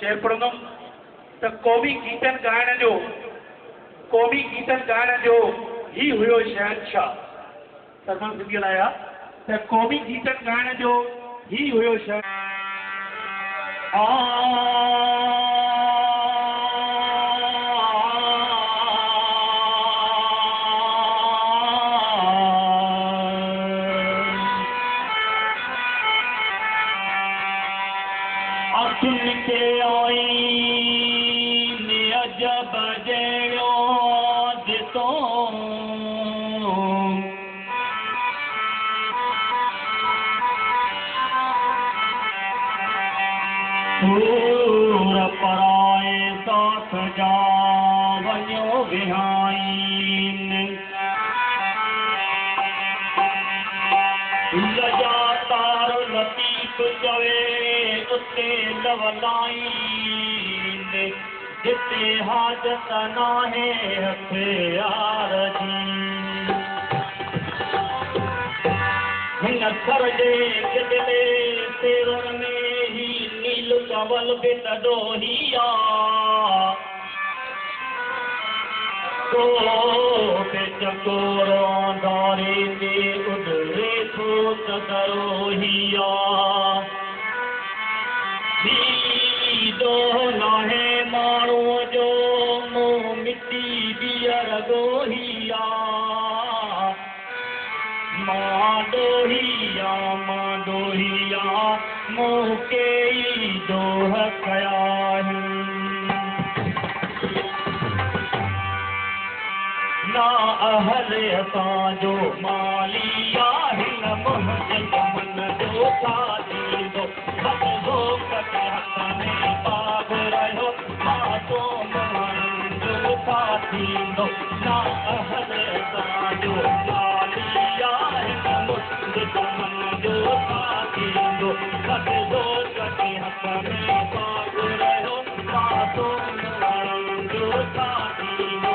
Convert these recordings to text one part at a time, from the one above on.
शेर पढ़ंदुमि त क़ौमी गीतनि ॻाइण जो ही हुयो शहंशाह। सरमन सिंधियल आया त क़ौमी गीतनि ॻाइण जो ही हुयो पराए साथ जा वञो विहाइन लजातार लतीफ़ चवे उते लवलाइन जिते हाजत नाहे हथियार जी हिन सर जे गिदले सेवन में ही नील कंवल बि तॾोहिया तो पे चकोरो दारे ते उडरे थो त दरोहिया दो नाहे माण्हू जो मुंह मिटी बियर गोहिया मां दोहिया मुंह के दोह कया ना अहल असांजो मालिया हिन मुंहिंजे मन जो छा थींदो हो कटे हथ में पाग रहियो मां तो मन जो छा थींदो ना अहल असांजो मालिया हिन मुंहिंजे मन जो छा थींदो कटे हथ में पाग रहियो मां तो मन जो छा थींदो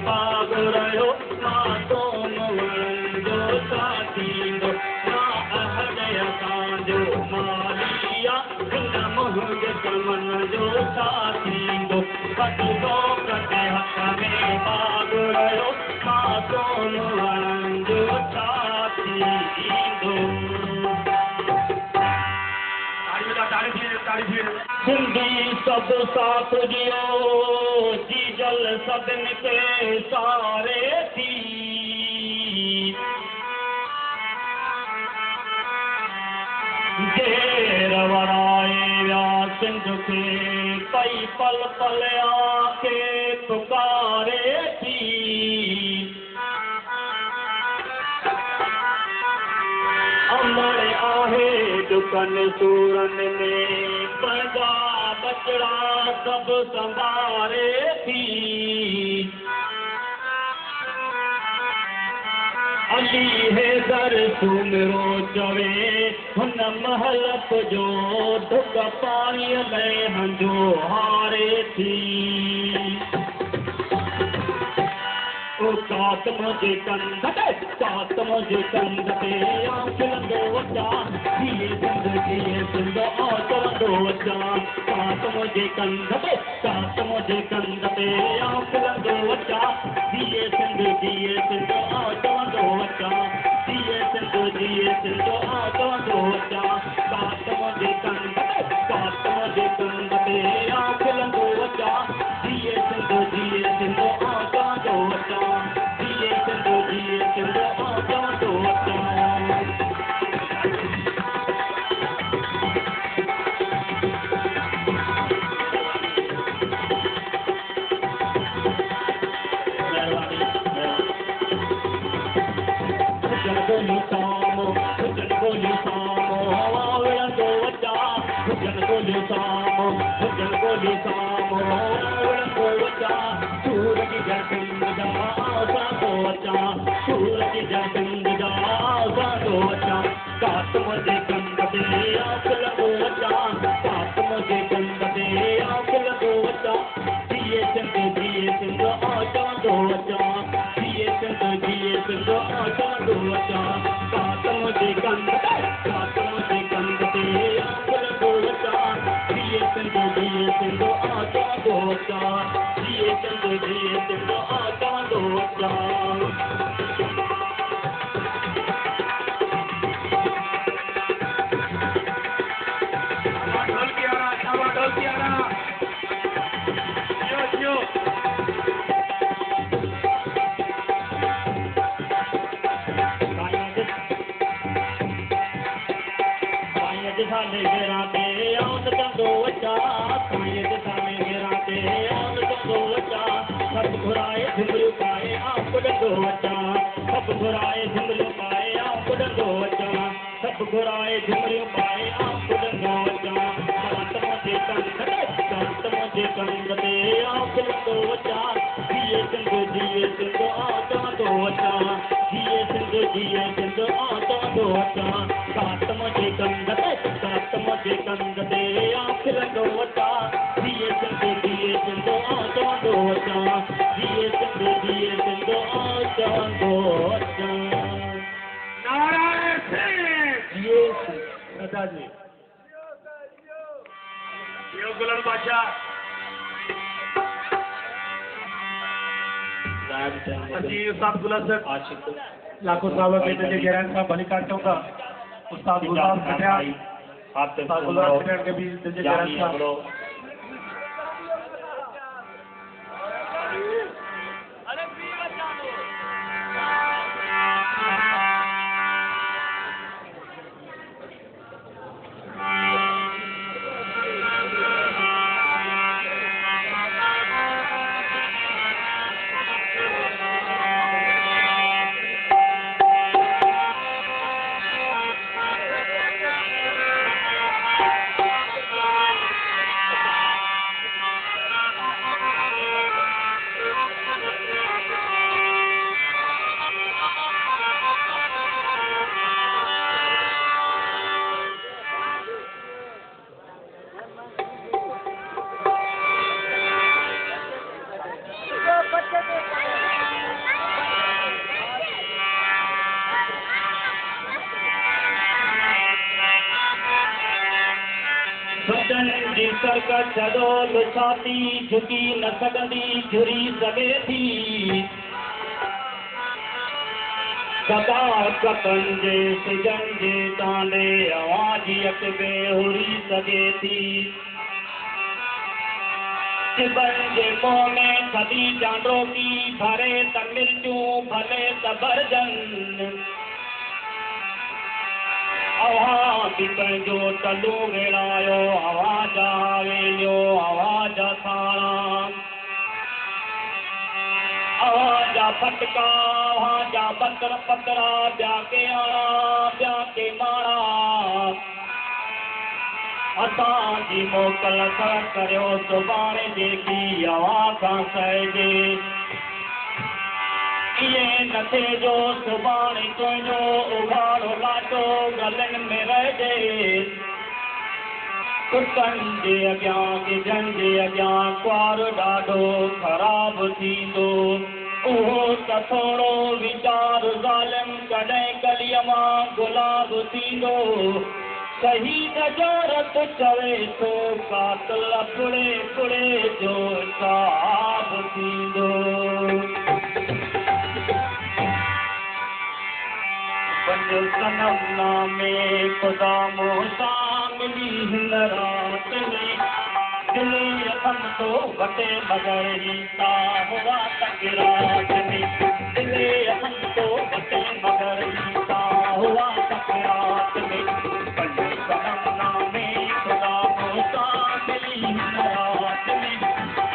बाग रहियो मां सोन वणनि जो छा थींदो ना अहद असांजो मालिया हिन मुंहिंजे चमन जो छा थींदो कटंदो कटे हथ में बाग रहियो मां सोन वणनि जो छा थींदो सिंधी सब साथ ॾियो जीजल सभिनि खे सारे थी देर वराए विया सिंध खे पई पल पल आखे पुकारे थी अमर आहे दुकन सूरन में पंहिंजा बचड़ा सभु संभारे थी अली हैदर सुमिरो चवे हुन महलत जो ढुक पाणीअ में हंजो हारे थी कात मुझे कंध पे आंखलंदो वचा दिए जिंदगी जिंदो चलंदो वचा कात मुझे कंध पे आंखलंदो वचा दिए जिंदगी जिंदो चलंदो वचा दिए जिंदगी जिंदो चलंदो वचा कात मुझे कंध पे आंखलंदो वचा दिए जिंदगी जिंदो चलंदो वचा कात मुझे कंध पे आंखलंदो वचा कात मुझे कंध पे आंखलंदो वचा दिए सिंधो चवंदो वचा दिए सिंधो चवंदो वचा कात मुझे कंध पे आंखलंदो वचा दिए सिंधो चवंदो वचा दिए सिंधो चवंदो वचा घुराए झुमरियूं पाए पुॾंदो अचां सभु घुराए झुमरियूं पाए पुॾंदो अचां कात मुंहिंजे कंध ते पुॾंदो अचां दिए सिंधो चवंदो अचां दिए सिंधो चवंदो अचां कात मुंहिंजे कंध ते पुॾंदो अचां दिए सिंधो चवंदो अचां दिए सिंधो चवंदो अचां जी गुलड़ बादशाह उस्ताद गुलाब साहब लाखों साहब के जयराम साहब भलीकाट चौका उस्ताद गुलाब खटियाल उस्ताद गुलाब खटियाल के भी जयराम साहब जंजी सरक छॾो छाती झुकी न सघंदी झुरी सघे थी सदाकतनि जे सिजनि जे तांडे आवाज़ी अकबे हुरी सघे थी चिबनि जे मुंहं में थधी चांडोकी भरे त मिर्चूं भले त भरजनि आवाज़ पंहिंजो तलू वेड़ायो आवाज़ वेलियो आवाज़ थाणा आवाज़ फटका आवाज़ बतर पतरा ॿिया के आणा ॿिया के माणा असांजी मोकल करियो सुभाणे जेकी आवाज़ सां सहिजे इएं न थिए जो सुभाणे तुंहिंजो उघाड़ो लाटो गलनि में रहिजे कुतनि जे अॻियां गिजनि जे अॻियां कुआर ॾाढो ख़राबु थींदो उहो त थोरो वीचार ज़ालिम कॾहिं कलीअ मां गुलाब थींदो शहीद जो रत चवे थो कातिल पुड़े पुड़े जो साब थींदो सनम नामे खुदा मोसा मिली हिन रात में दिले हम तो वटे मगर रीता हुआ तक रात में दिले हम तो वटे मगर रीता हुआ तक रात में सनम नामे खुदा मोसा मिली हिन रात में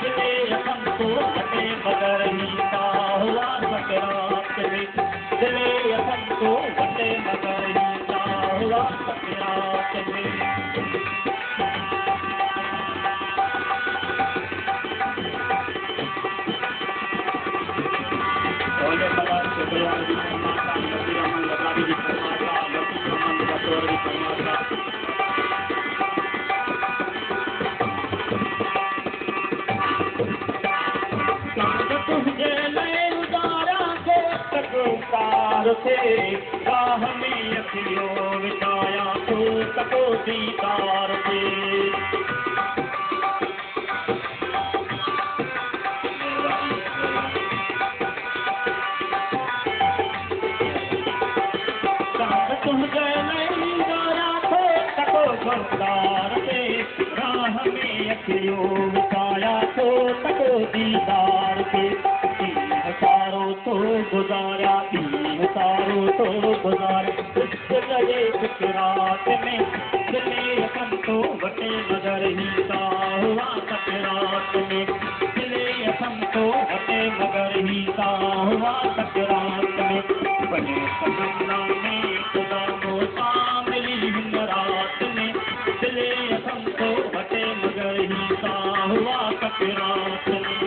दिले हम तो वटे मगर रीता हुआ तक रात में दिले हमको वटे मगर रीता हुआ तक रात में बोले भला शुक्रिया जी फरमाता नबी अमन लगावी जी फरमाता लतीफ अमन बतौर जी फरमाता तुझे मैं उदारा के तार से राह में अखियों विछाया तो तको दीदार से तुझे नहीं उदारा थे तको बरदार से राह में अखियों विछाया तो तको दीदार से तारो तो गुजारा तारो तो गुजारे रात में दिले हम तो वटे मगर ही सा हुआ तक रात में दिले हम तो वटे मगर ही सा हुआ तक रात में बने सपना में खुदा मोसा मिली हिन रात में दिले हम तो वटे मगर ही सा हुआ तक रात में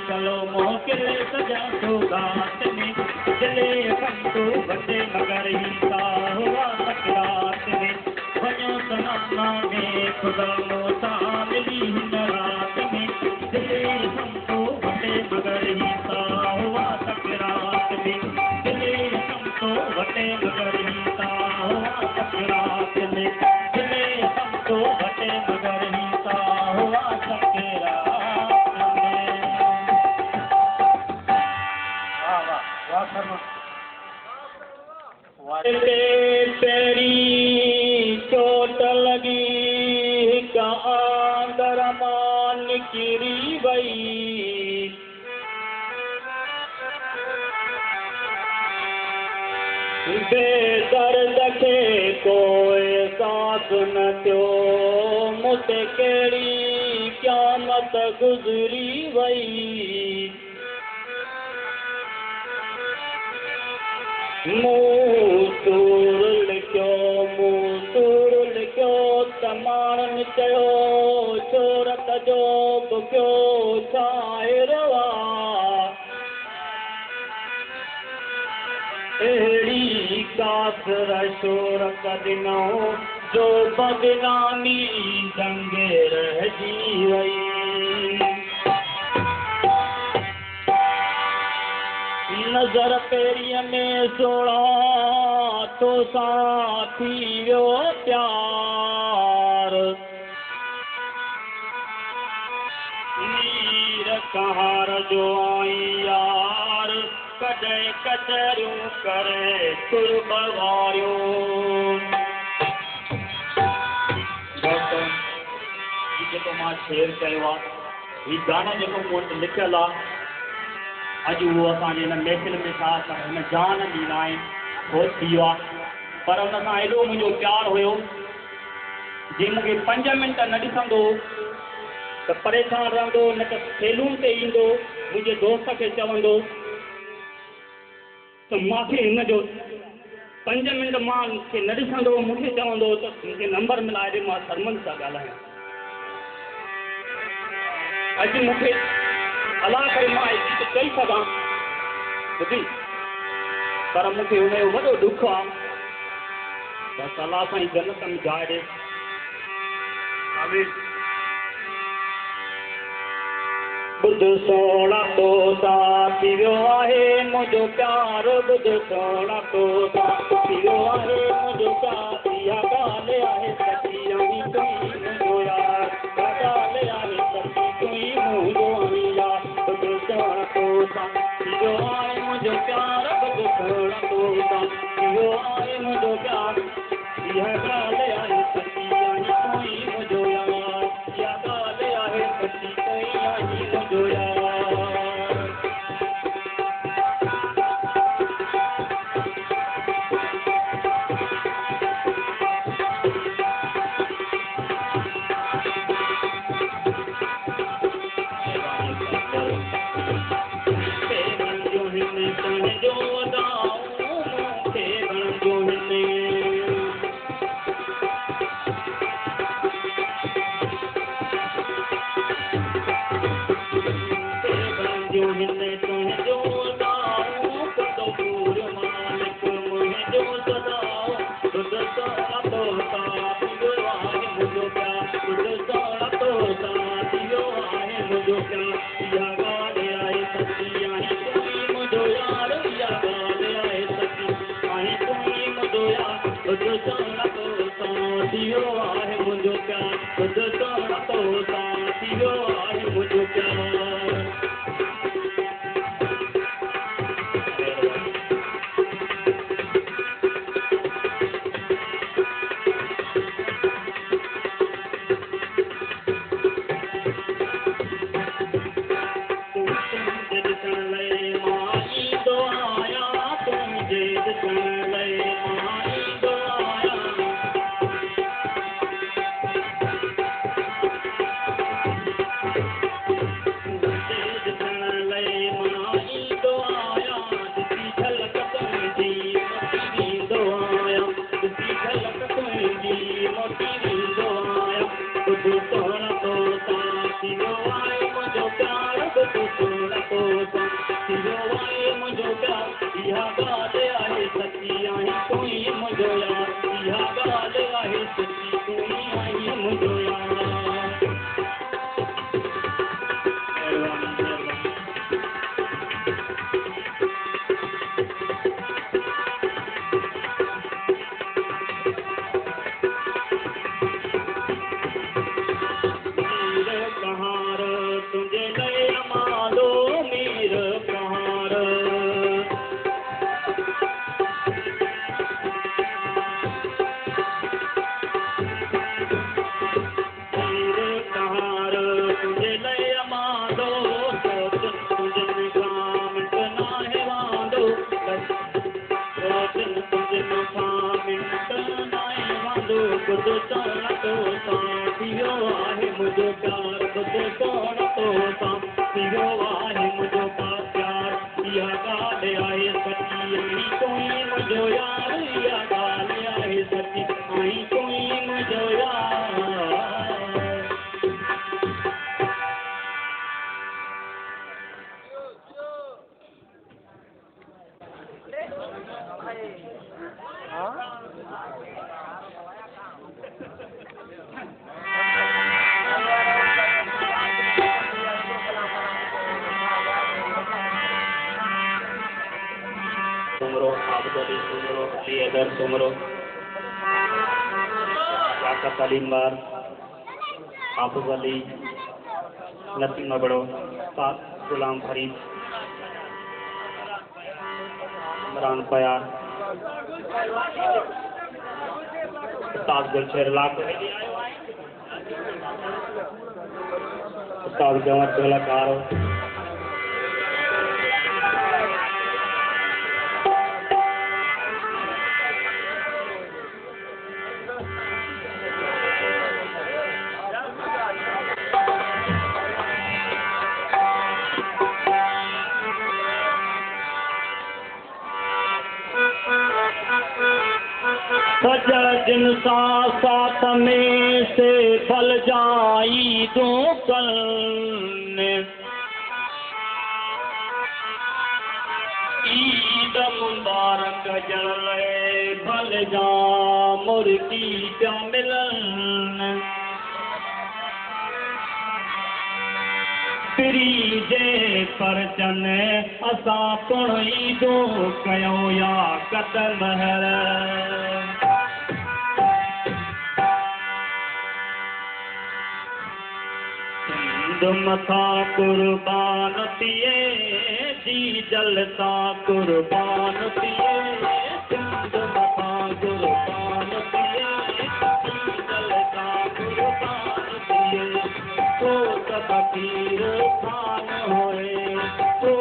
चलो मोकिल सजा सौगात में दिले हम तो वटे मगर ही सा हुआ तक रात में वञो सनाना में खुदा मोसा मिली हिन रात में दिले हम तो वटे मगर ही सा हुआ तक रात में दिले हम तो वटे मगर ही सा हुआ तक रात में दिले हम तो वटे मगर ही सा हुआ तक रात तेरी चोट लगी कहाँ दरमान किरी वई। बेदर्द खे कोई एहसास न थियो मूंते कहिड़ी क़यामत गुज़री वई मूं सूर लिखियो त माण्हुनि चयो शोहरत जो बुकियो शाइर अहिड़ी कासर शोहरत ॾिनो जो बदनामी दंगे रहिजी वई नज़र पेरीअ में सोड़ा तो सां थी वियो प्यार नीर कहार जो आई यार कॾहिं कचरियूं करे तुर बवारियूं जेको मां शेर कयो आहे हीउ गाना जेको मूं वटि लिखियलु आहे अॼु उहो असांजे हिन महफ़िल में छा हिन जान ॾींदा आहिनि उहो थी वियो आहे पर हुन सां एॾो मुंहिंजो प्यारु हुयो जे मूंखे 5 मिंट न ॾिसंदो त परेशान रहंदो न त सैलून ते ईंदो मुंहिंजे दोस्त खे चवंदो त मूंखे हिनजो 5 मिंट मां खे न ॾिसंदो मूंखे चवंदो त मूंखे नंबर मिलाए ॾे मां सरमन सां ॻाल्हायां अॼु मूंखे अलाह करे मां एतिरी त चई सघां ॿुधी पर मूंखे हुनजो वॾो दुख आहे बसि अलाह साईं जन्नत में जाइ ॾे ॿुध सोना तो थी वियो आहे मुंहिंजो प्यार ॿुध सोना तो थी वियो आहे मुंहिंजो प्यार इहा ॻाल्हि आहे सची आई तुई मुंहिंजो यार ॻाल्हि आहे सची तुई मुंहिंजो यार ॿुध सोना तो थी वियो आहे मुंहिंजो प्यार ॿुध सोना तो थी वियो आहे मुंहिंजो प्यार इहा ॻाल्हि आहे सची आई तुई मुंहिंजो यार इहा ॻाल्हि आहे सची तुई आई मुंहिंजो यार ॿुध चवण तो सां थियो आहे मुंहिंजो प्यार ॿुध चवण तो सां थियो आहे मुंहिंजो प्यार इहा ॻाल्हि आहे सची आई कोई मुंहिंजो यार इहा ॻाल्हि आहे सची आई कोई मुंहिंजो यार सुमरो आबदली सुमरो अलीअदर सुमरो याकत अलीमबार हाफिज अली नसीम अबड़ो साद गुलाम फरीद इमरान पयार उस्ताद गुलशेर लाख उस्ताद गंवर ढोलकार सजल जिन सा साथ में से फल जाई दो कल ईद मुबारक जल फल जा मुर्गी जा मिलन पिरी जे परचन असां पुण ईदो कयो या कदम हर मथा कुर्बान थिए जी जलता कुर्बान थिए सिंध मथा कुर्बान थिए जी जलता कुर्बान थिए तो फकीर खान होए तो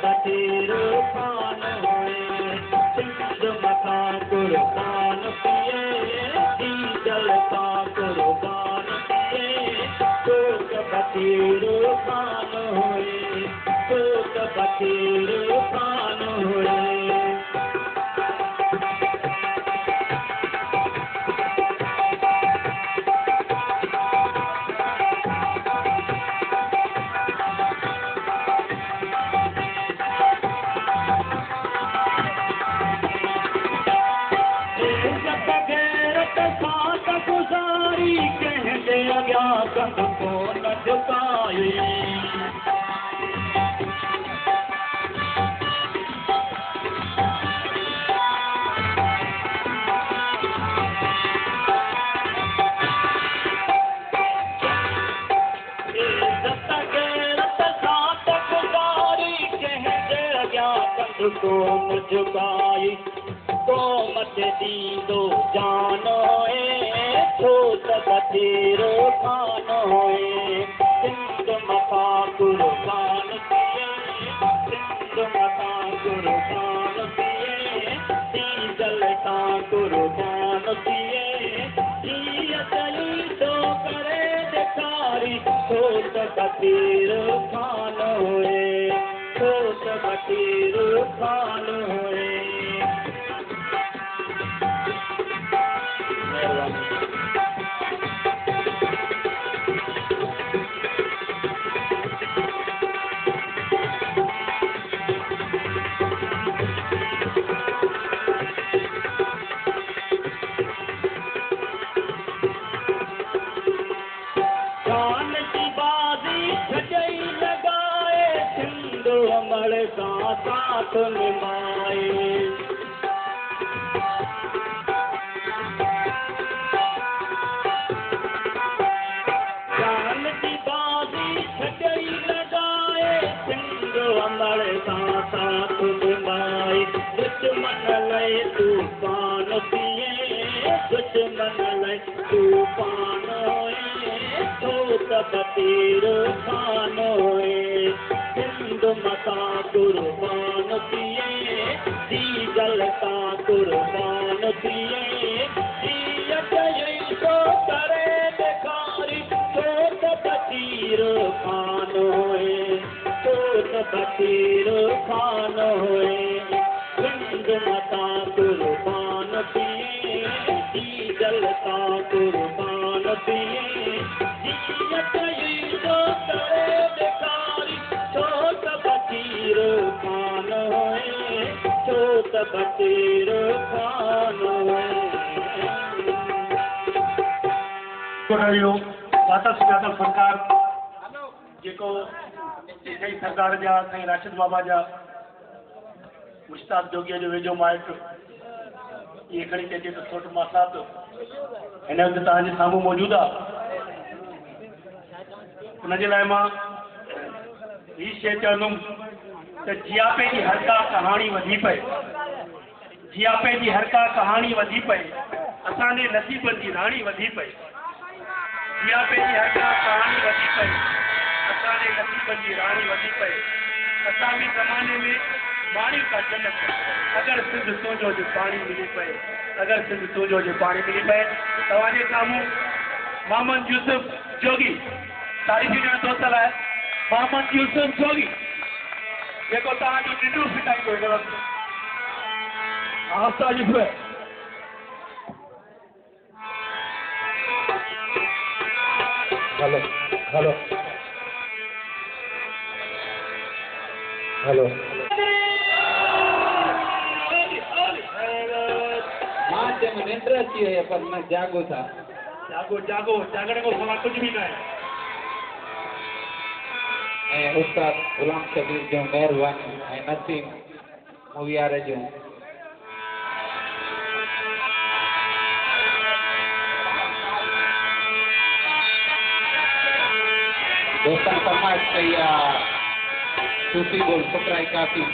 फकीर खान होए सिंध मथा कुर्बान थिए जी जलता कुर्बान थिए तो फकीर खान होए तो फकीर खान होए को न झुकाए को न झुकाए तो मत दीदो जान होए तो फकीर खान होए सिंध मथा कुर्बान थिए सिंध मथा कुर्बान थिए दी जलता कुर्बान थिए जीअ चली तो करे ॾेखारी तो फकीर खान होए तो फकीर खान होए जान की बाजी छजई लगाए सिंध अमर का साथ निभाए जान की बाजी छजई लगाए सिंध अमर का साथ निभाए दुश्मन लय तूफान थिए दुश्मन लय तूफान तो फकीर खान होए सिंध मथा कुर्बान थिए दी जलता कुर्बान थिए जी चई फकीर खान होए गंज मता कुर्बान पिए जी जलता कुर्बान पिए जियत ईदो करे बेकारी छोट फकीर खान होए छोट फकीर खान होए माता सुजाता सरकार जेको साईं सरदार जा साईं राशिद बाबा जा मुश्ताक जोगीअ जो वेझो माइट इहे खणी चइजे त छोट मासात हिन वक़्तु तव्हांजे साम्हूं मौजूदु आहे। उनजे लाइ मां हीअ शइ चवंदुमि त जियापे जी हर का कहाणी वधी पए, जियापे जी हर का कहाणी वधी पए, असांजे नसीबनि जी राणी वधी पए, जियापे जी हर का कहाणी वधी पए, असांजे नसीबनि जी राणी वधी पए, असां बि ज़माने में पाणी का जनक अगरि सिंध सोजो जो पाणी मिली पए, अगरि सिंध सोजो जो पाणी मिली पए। तव्हांजे साम्हूं मोहम्मद यूसुफ जोगी तारीफ़ी ॼण दोस्त लाइ मोहम्मद यूसुफ जोगी जेको तव्हांजो ॾिंडू फिटाईंदो हिन वक़्तु आस्था जी हेलो हेलो हेलो में इंटरेस्ट ही है पर मैं जागो था जागो जागो जागने को सवा कुछ भी ना है। उस्ताद गुलाम शबीर जो मेहरबानी ऐं नसीम मुवियार जो दोस्तान समाज कई सूफी बोल फकराई काफी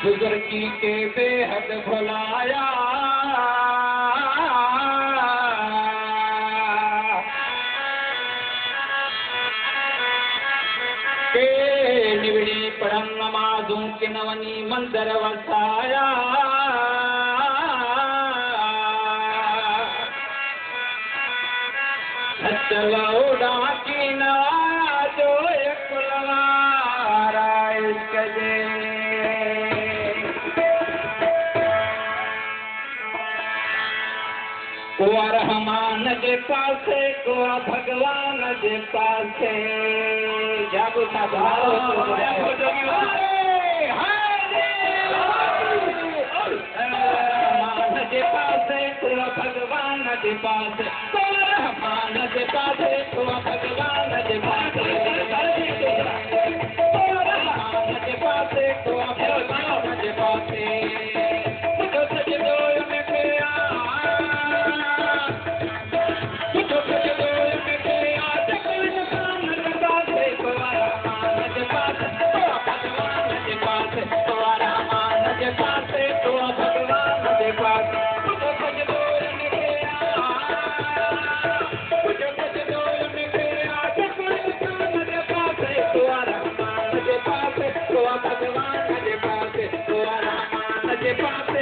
बुजुर्गी के बेहद भुलाया के निवड़ी पढ़न नमाजों के नवनी मंदिर वसाया चलो डाकी नवाजो कुलवारा इसके को रहमान जे पासे को भगवान जे पासे जागो था रहमान जे पासे को भगवान जे पासे को रहमान जे पासे को भगवान जे पासे को रहमान जे पासे को भगवान जे पासे भगवान के पास